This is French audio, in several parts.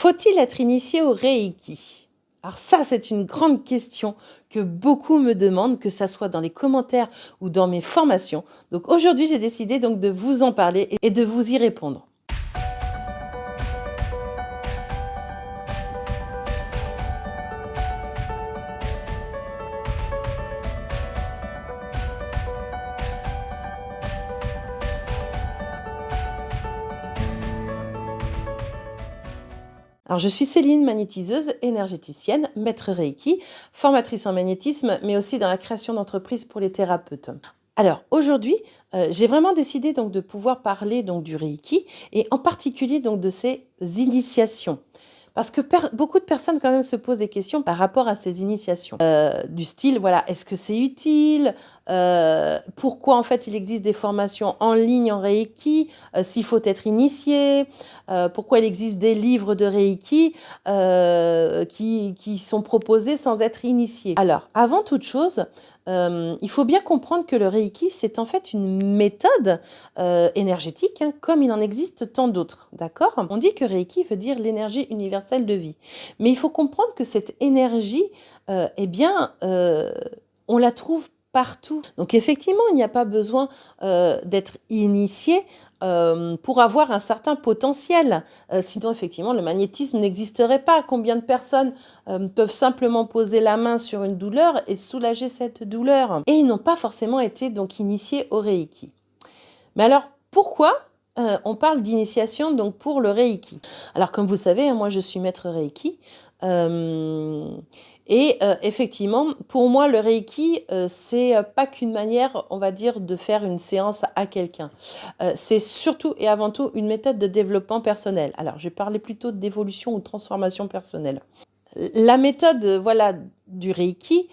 Faut-il être initié au Reiki? Alors ça, c'est une grande question que beaucoup me demandent, que ça soit dans les commentaires ou dans mes formations. Donc aujourd'hui, j'ai décidé donc de vous en parler et de vous y répondre. Alors je suis Céline, magnétiseuse, énergéticienne, maître Reiki, formatrice en magnétisme, mais aussi dans la création d'entreprises pour les thérapeutes. Alors aujourd'hui, j'ai vraiment décidé donc de pouvoir parler donc du Reiki et en particulier donc de ces initiations. Parce que beaucoup de personnes quand même se posent des questions par rapport à ces initiations. Du style, voilà, est-ce que c'est utile? Pourquoi en fait il existe des formations en ligne en Reiki? S'il faut être initié? Pourquoi il existe des livres de Reiki qui sont proposés sans être initiés? Alors, avant toute chose, il faut bien comprendre que le Reiki, c'est en fait une méthode énergétique, hein, comme il en existe tant d'autres, d'accord? On dit que Reiki veut dire l'énergie universelle de vie. Mais il faut comprendre que cette énergie, on la trouve partout. Donc effectivement, il n'y a pas besoin d'être initié pour avoir un certain potentiel. Sinon, effectivement, le magnétisme n'existerait pas. Combien de personnes peuvent simplement poser la main sur une douleur et soulager cette douleur? Et ils n'ont pas forcément été donc initiés au Reiki. Mais alors, pourquoi on parle d'initiation donc pour le Reiki? Alors, comme vous savez, hein, moi, je suis maître Reiki. Effectivement, pour moi, le Reiki, c'est pas qu'une manière, on va dire, de faire une séance à quelqu'un. C'est surtout et avant tout une méthode de développement personnel. Alors, je vais parler plutôt d'évolution ou de transformation personnelle. La méthode, voilà, du Reiki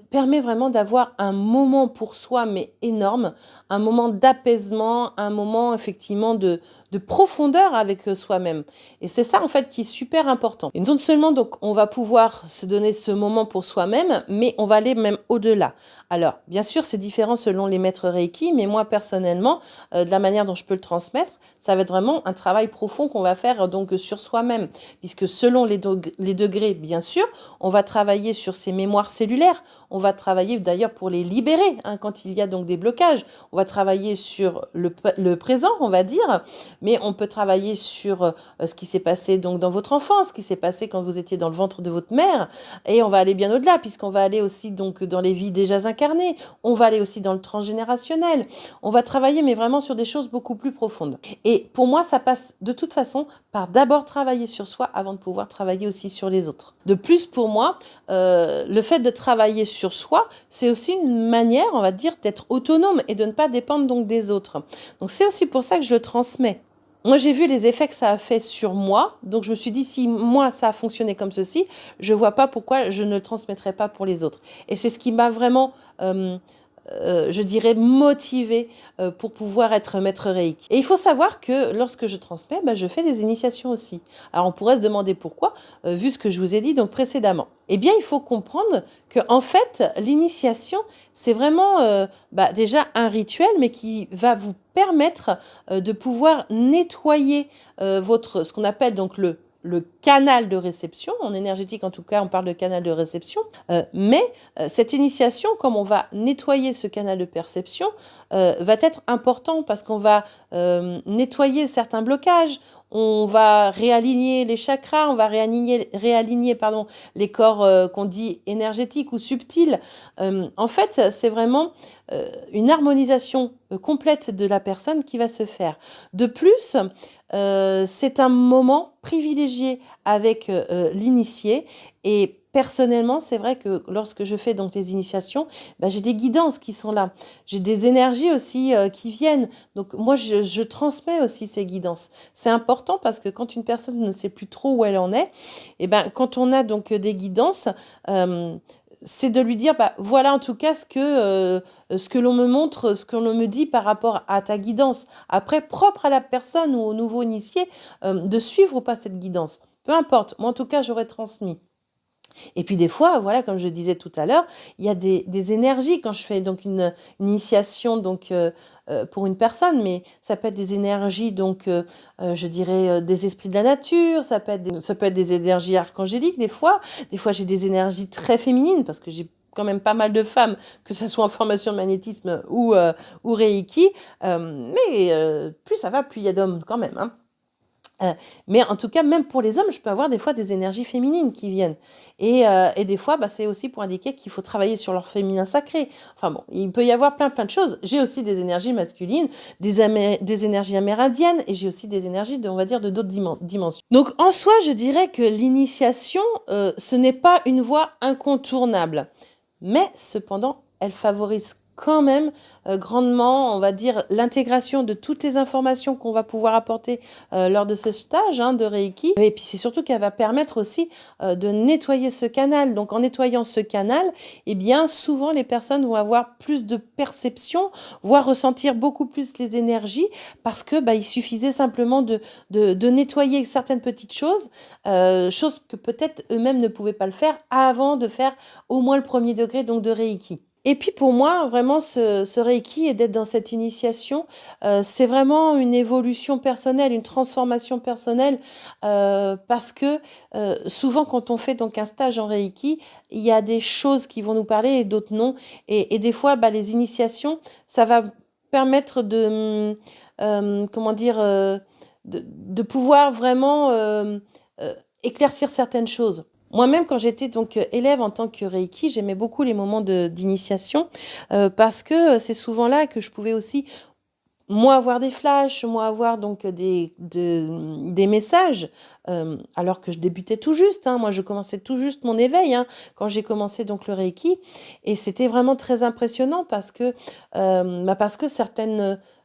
permet vraiment d'avoir un moment pour soi, mais énorme, un moment d'apaisement, un moment effectivement de profondeur avec soi-même. Et c'est ça en fait qui est super important. Et non seulement donc on va pouvoir se donner ce moment pour soi-même, mais on va aller même au-delà. Alors bien sûr c'est différent selon les maîtres Reiki, mais moi personnellement, de la manière dont je peux le transmettre, ça va être vraiment un travail profond qu'on va faire donc sur soi-même, puisque selon les degrés, bien sûr, on va travailler sur ses mémoires cellulaires, on va travailler d'ailleurs pour les libérer, hein, quand il y a donc des blocages, on va travailler sur le présent, on va dire, mais on peut travailler sur ce qui s'est passé donc dans votre enfance, ce qui s'est passé quand vous étiez dans le ventre de votre mère, et on va aller bien au-delà, puisqu'on va aller aussi donc dans les vies déjà incarnées, on va aller aussi dans le transgénérationnel, on va travailler mais vraiment sur des choses beaucoup plus profondes. Et pour moi, ça passe de toute façon par d'abord travailler sur soi avant de pouvoir travailler aussi sur les autres. De plus, pour moi, le fait de travailler sur soi, c'est aussi une manière, on va dire, d'être autonome et de ne pas dépendre donc des autres. Donc c'est aussi pour ça que je le transmets. Moi, j'ai vu les effets que ça a fait sur moi, donc je me suis dit, si moi, ça a fonctionné comme ceci, je ne vois pas pourquoi je ne le transmettrais pas pour les autres. Et c'est ce qui m'a vraiment... je dirais, motivée pour pouvoir être maître Reiki. Et il faut savoir que lorsque je transmets, je fais des initiations aussi. Alors on pourrait se demander pourquoi, vu ce que je vous ai dit donc précédemment. Eh bien, il faut comprendre que en fait, l'initiation, c'est vraiment déjà un rituel, mais qui va vous permettre de pouvoir nettoyer ce qu'on appelle donc le canal de réception. En énergétique, en tout cas, on parle de canal de réception. Mais cette initiation, comme on va nettoyer ce canal de perception, va être important parce qu'on va nettoyer certains blocages, on va réaligner les chakras, on va réaligner les corps qu'on dit énergétiques ou subtils. En fait, c'est vraiment une harmonisation complète de la personne qui va se faire. De plus, c'est un moment privilégié avec l'initié et personnellement, c'est vrai que lorsque je fais donc les initiations, j'ai des guidances qui sont là. J'ai des énergies aussi qui viennent. Donc moi, je transmets aussi ces guidances. C'est important parce que quand une personne ne sait plus trop où elle en est, quand on a donc des guidances, c'est de lui dire, voilà en tout cas ce que l'on me montre, ce que l'on me dit par rapport à ta guidance. Après, propre à la personne ou au nouveau initié, de suivre ou pas cette guidance. Peu importe, moi en tout cas, j'aurais transmis. Et puis des fois, voilà, comme je disais tout à l'heure, il y a des énergies quand je fais donc une initiation donc pour une personne, mais ça peut être des énergies donc je dirais des esprits de la nature, ça peut être des énergies archangéliques des fois j'ai des énergies très féminines parce que j'ai quand même pas mal de femmes, que ce soit en formation de magnétisme ou Reiki, plus ça va, plus il y a d'hommes quand même, hein. Euh, mais en tout cas, même pour les hommes, je peux avoir des fois des énergies féminines qui viennent. Et des fois, bah, c'est aussi pour indiquer qu'il faut travailler sur leur féminin sacré. Enfin bon, il peut y avoir plein de choses. J'ai aussi des énergies masculines, des énergies amérindiennes, et j'ai aussi des énergies, on va dire, de d'autres dimensions. Donc en soi, je dirais que l'initiation, ce n'est pas une voie incontournable. Mais cependant, elle favorise quand même grandement, on va dire, l'intégration de toutes les informations qu'on va pouvoir apporter lors de ce stage de Reiki. Et puis c'est surtout qu'elle va permettre aussi de nettoyer ce canal. Donc en nettoyant ce canal, eh bien souvent les personnes vont avoir plus de perception, voire ressentir beaucoup plus les énergies parce que il suffisait simplement de nettoyer certaines petites choses, choses que peut-être eux-mêmes ne pouvaient pas le faire avant de faire au moins le premier degré donc de Reiki. Et puis pour moi, vraiment, ce Reiki et d'être dans cette initiation, c'est vraiment une évolution personnelle, une transformation personnelle, parce que souvent quand on fait donc un stage en Reiki, il y a des choses qui vont nous parler et d'autres non. Et des fois, les initiations, ça va permettre comment dire, de pouvoir vraiment éclaircir certaines choses. Moi-même, quand j'étais donc élève en tant que Reiki, j'aimais beaucoup les moments d'initiation parce que c'est souvent là que je pouvais aussi, moi, avoir des flashs, moi, avoir donc des messages, alors que je débutais tout juste. Moi, je commençais tout juste mon éveil quand j'ai commencé donc le Reiki. Et c'était vraiment très impressionnant parce que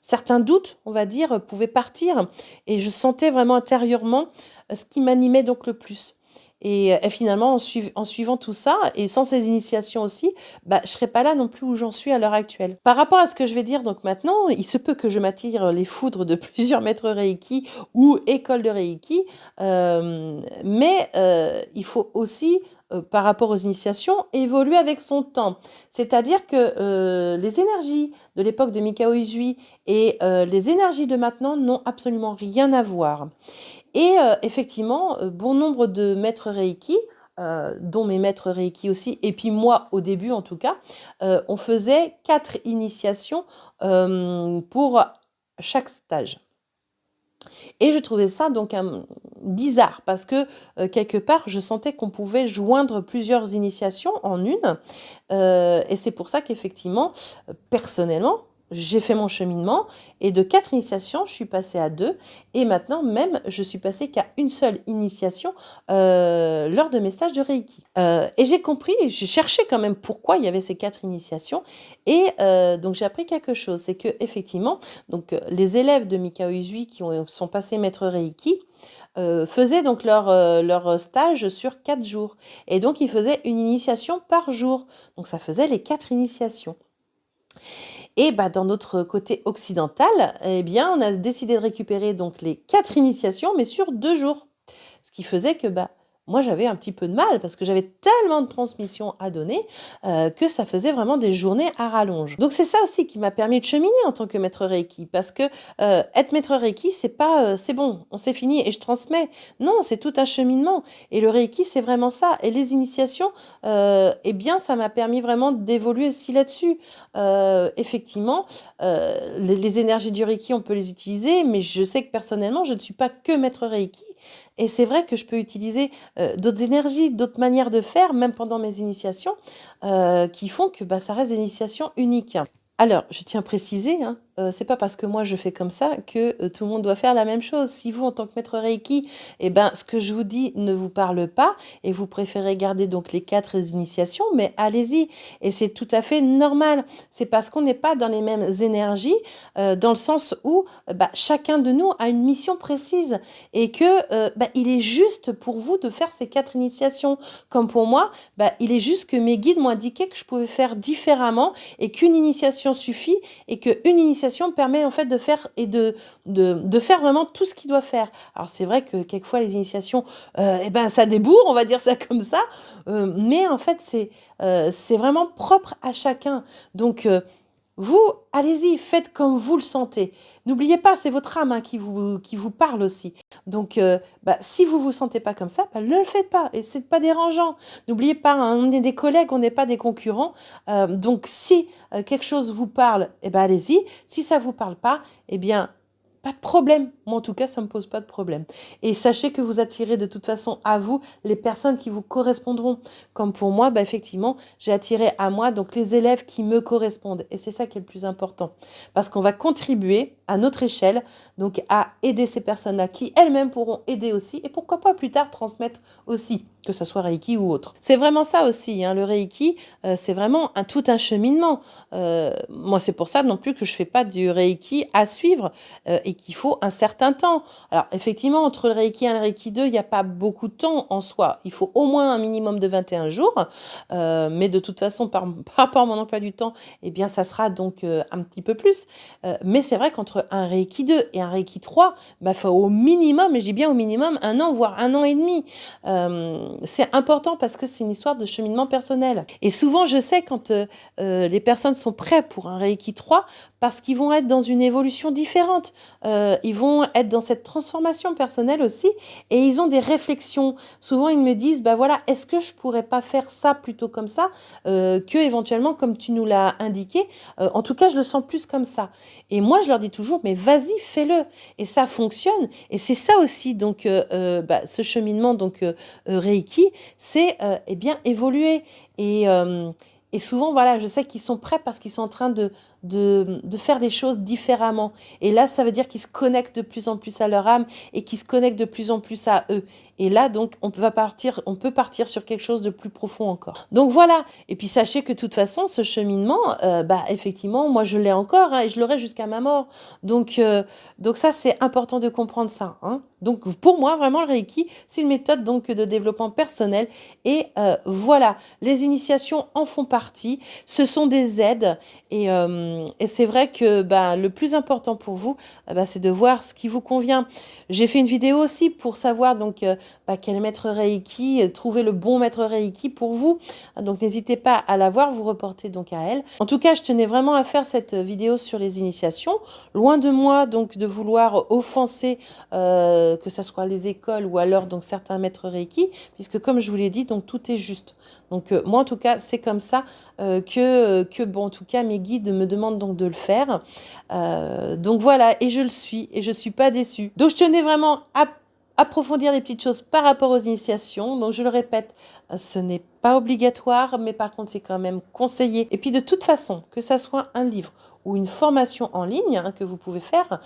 certains doutes, on va dire, pouvaient partir. Et je sentais vraiment intérieurement ce qui m'animait donc le plus. Et finalement, en suivant tout ça, et sans ces initiations aussi, je ne serais pas là non plus où j'en suis à l'heure actuelle. Par rapport à ce que je vais dire donc maintenant, il se peut que je m'attire les foudres de plusieurs maîtres Reiki ou écoles de Reiki, mais il faut aussi, par rapport aux initiations, évoluer avec son temps. C'est-à-dire que les énergies de l'époque de Mikao Usui et les énergies de maintenant n'ont absolument rien à voir. Et effectivement, bon nombre de maîtres Reiki, dont mes maîtres Reiki aussi, et puis moi au début en tout cas, on faisait 4 initiations pour chaque stage. Et je trouvais ça donc bizarre parce que quelque part, je sentais qu'on pouvait joindre plusieurs initiations en une. Et c'est pour ça qu'effectivement, personnellement, j'ai fait mon cheminement et de 4 initiations, je suis passée à 2 et maintenant même, je suis passée qu'à une seule initiation lors de mes stages de Reiki. Et j'ai compris, j'ai cherché quand même pourquoi il y avait ces 4 initiations et donc j'ai appris quelque chose, c'est que effectivement, donc les élèves de Mikao Usui qui sont passés maître Reiki faisaient donc leur stage sur 4 jours et donc ils faisaient une initiation par jour, donc ça faisait les 4 initiations. Et dans notre côté occidental, eh bien, on a décidé de récupérer donc les 4 initiations, mais sur 2 jours. Ce qui faisait que moi, j'avais un petit peu de mal parce que j'avais tellement de transmissions à donner que ça faisait vraiment des journées à rallonge. Donc, c'est ça aussi qui m'a permis de cheminer en tant que maître Reiki parce que être maître Reiki, c'est pas c'est bon, on s'est fini et je transmets. Non, c'est tout un cheminement. Et le Reiki, c'est vraiment ça. Et les initiations, eh bien, ça m'a permis vraiment d'évoluer aussi là-dessus. Effectivement, les énergies du Reiki, on peut les utiliser, mais je sais que personnellement, je ne suis pas que maître Reiki. Et c'est vrai que je peux utiliser d'autres énergies, d'autres manières de faire, même pendant mes initiations, qui font que ça reste des initiations uniques. Alors, je tiens à préciser, c'est pas parce que moi je fais comme ça que tout le monde doit faire la même chose. Si vous, en tant que maître Reiki, ce que je vous dis ne vous parle pas et vous préférez garder donc les 4 initiations, mais allez-y. Et c'est tout à fait normal. C'est parce qu'on n'est pas dans les mêmes énergies, dans le sens où chacun de nous a une mission précise et que il est juste pour vous de faire ces 4 initiations. Comme pour moi, il est juste que mes guides m'ont indiqué que je pouvais faire différemment et qu'une initiation suffit et qu'une initiation l'initiation permet en fait de faire et de faire vraiment tout ce qu'il doit faire. Alors c'est vrai que quelquefois les initiations, eh ben ça débourre, on va dire ça comme ça, mais en fait c'est vraiment propre à chacun. Donc vous, allez-y, faites comme vous le sentez. N'oubliez pas, c'est votre âme hein, qui vous parle aussi. Donc, si vous vous sentez pas comme ça, ne le faites pas. Et c'est pas dérangeant. N'oubliez pas, hein, on est des collègues, on n'est pas des concurrents. Donc, si quelque chose vous parle, eh ben, allez-y. Si ça vous parle pas, eh bien, pas de problème. Moi, en tout cas, ça me pose pas de problème. Et sachez que vous attirez de toute façon à vous les personnes qui vous correspondront. Comme pour moi, effectivement, j'ai attiré à moi donc les élèves qui me correspondent. Et c'est ça qui est le plus important. Parce qu'on va contribuer à notre échelle, donc à aider ces personnes-là qui elles-mêmes pourront aider aussi. Et pourquoi pas plus tard transmettre aussi, que ce soit Reiki ou autre. C'est vraiment ça aussi, hein, le Reiki, c'est vraiment tout un cheminement. Moi, c'est pour ça non plus que je fais pas du Reiki à suivre et qu'il faut un certain temps. Alors, effectivement, entre le Reiki 1 et le Reiki 2, il n'y a pas beaucoup de temps en soi. Il faut au moins un minimum de 21 jours. Mais de toute façon, par rapport à mon emploi du temps, eh bien, ça sera donc un petit peu plus. Mais c'est vrai qu'entre un Reiki 2 et un Reiki 3, il faut au minimum, et je dis bien au minimum, 1 an, voire 1 an et demi. C'est important parce que c'est une histoire de cheminement personnel. Et souvent, je sais quand les personnes sont prêtes pour un Reiki 3, parce qu'ils vont être dans une évolution différente. Ils vont être dans cette transformation personnelle aussi et ils ont des réflexions. Souvent, ils me disent, voilà, est-ce que je pourrais pas faire ça plutôt comme ça que éventuellement comme tu nous l'as indiqué. En tout cas, je le sens plus comme ça. Et moi, je leur dis toujours, mais vas-y, fais-le. Et ça fonctionne. Et c'est ça aussi, donc, ce cheminement donc Reiki, c'est eh bien évoluer. Et souvent, voilà, je sais qu'ils sont prêts parce qu'ils sont en train de faire les choses différemment. Et là, ça veut dire qu'ils se connectent de plus en plus à leur âme et qu'ils se connectent de plus en plus à eux. Et là, donc, on peut partir sur quelque chose de plus profond encore. Donc voilà. Et puis sachez que de toute façon, ce cheminement, effectivement, moi je l'ai encore hein, et je l'aurai jusqu'à ma mort. Donc ça, c'est important de comprendre ça. Hein. Donc pour moi, vraiment, le Reiki, c'est une méthode donc de développement personnel. Et voilà, les initiations en font partie. Ce sont des aides et c'est vrai que le plus important pour vous, c'est de voir ce qui vous convient. J'ai fait une vidéo aussi pour savoir donc quel maître Reiki, trouver le bon maître Reiki pour vous. Donc n'hésitez pas à la voir, vous reportez donc à elle. En tout cas, je tenais vraiment à faire cette vidéo sur les initiations. Loin de moi donc de vouloir offenser que ce soit les écoles ou alors donc certains maîtres Reiki, puisque comme je vous l'ai dit, donc tout est juste. Donc moi en tout cas, c'est comme ça que en tout cas mes guides me demandent donc de le faire. Donc voilà, et je le suis et je suis pas déçue. Donc je tenais vraiment à approfondir les petites choses par rapport aux initiations. Donc je le répète, ce n'est pas obligatoire, mais par contre c'est quand même conseillé. Et puis de toute façon, que ça soit un livre ou une formation en ligne hein, que vous pouvez faire,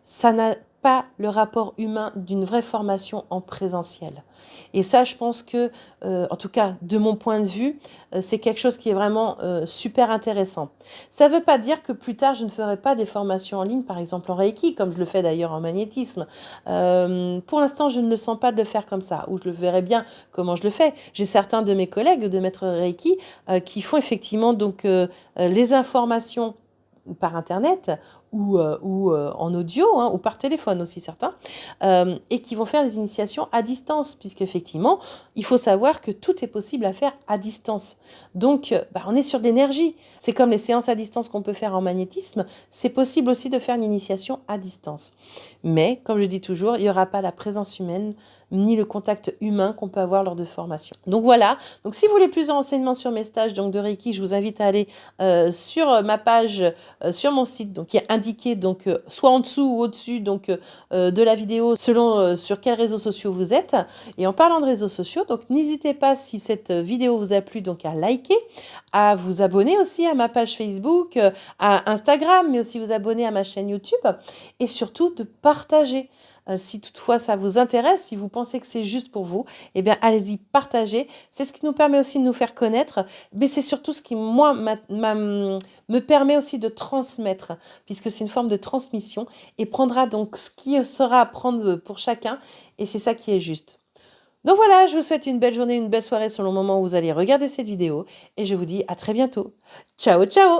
ça n'a pas le rapport humain d'une vraie formation en présentiel. Et ça, je pense que, en tout cas, de mon point de vue, c'est quelque chose qui est vraiment super intéressant. Ça ne veut pas dire que plus tard, je ne ferai pas des formations en ligne, par exemple en Reiki, comme je le fais d'ailleurs en magnétisme. Pour l'instant, je ne le sens pas de le faire comme ça, ou je le verrai bien comment je le fais. J'ai certains de mes collègues de maître Reiki qui font effectivement donc les informations par Internet ou en audio, hein, ou par téléphone aussi certains, et qui vont faire les initiations à distance, puisqu'effectivement, il faut savoir que tout est possible à faire à distance. Donc, on est sur de l'énergie. C'est comme les séances à distance qu'on peut faire en magnétisme, c'est possible aussi de faire une initiation à distance. Mais, comme je dis toujours, il n'y aura pas la présence humaine, ni le contact humain qu'on peut avoir lors de formation. Donc voilà, donc si vous voulez plus de renseignements sur mes stages donc de Reiki, je vous invite à aller sur ma page, sur mon site, donc qui est indiqué donc soit en dessous ou au-dessus donc de la vidéo, selon sur quels réseaux sociaux vous êtes. Et en parlant de réseaux sociaux, donc n'hésitez pas, si cette vidéo vous a plu, donc à liker, à vous abonner aussi à ma page Facebook, à Instagram, mais aussi vous abonner à ma chaîne YouTube, et surtout de partager. Si toutefois ça vous intéresse, si vous pensez que c'est juste pour vous, eh bien allez-y, partagez. C'est ce qui nous permet aussi de nous faire connaître, mais c'est surtout ce qui, moi, me permet aussi de transmettre, puisque c'est une forme de transmission, et prendra donc ce qui sera à prendre pour chacun, et c'est ça qui est juste. Donc voilà, je vous souhaite une belle journée, une belle soirée selon le moment où vous allez regarder cette vidéo, et je vous dis à très bientôt. Ciao, ciao!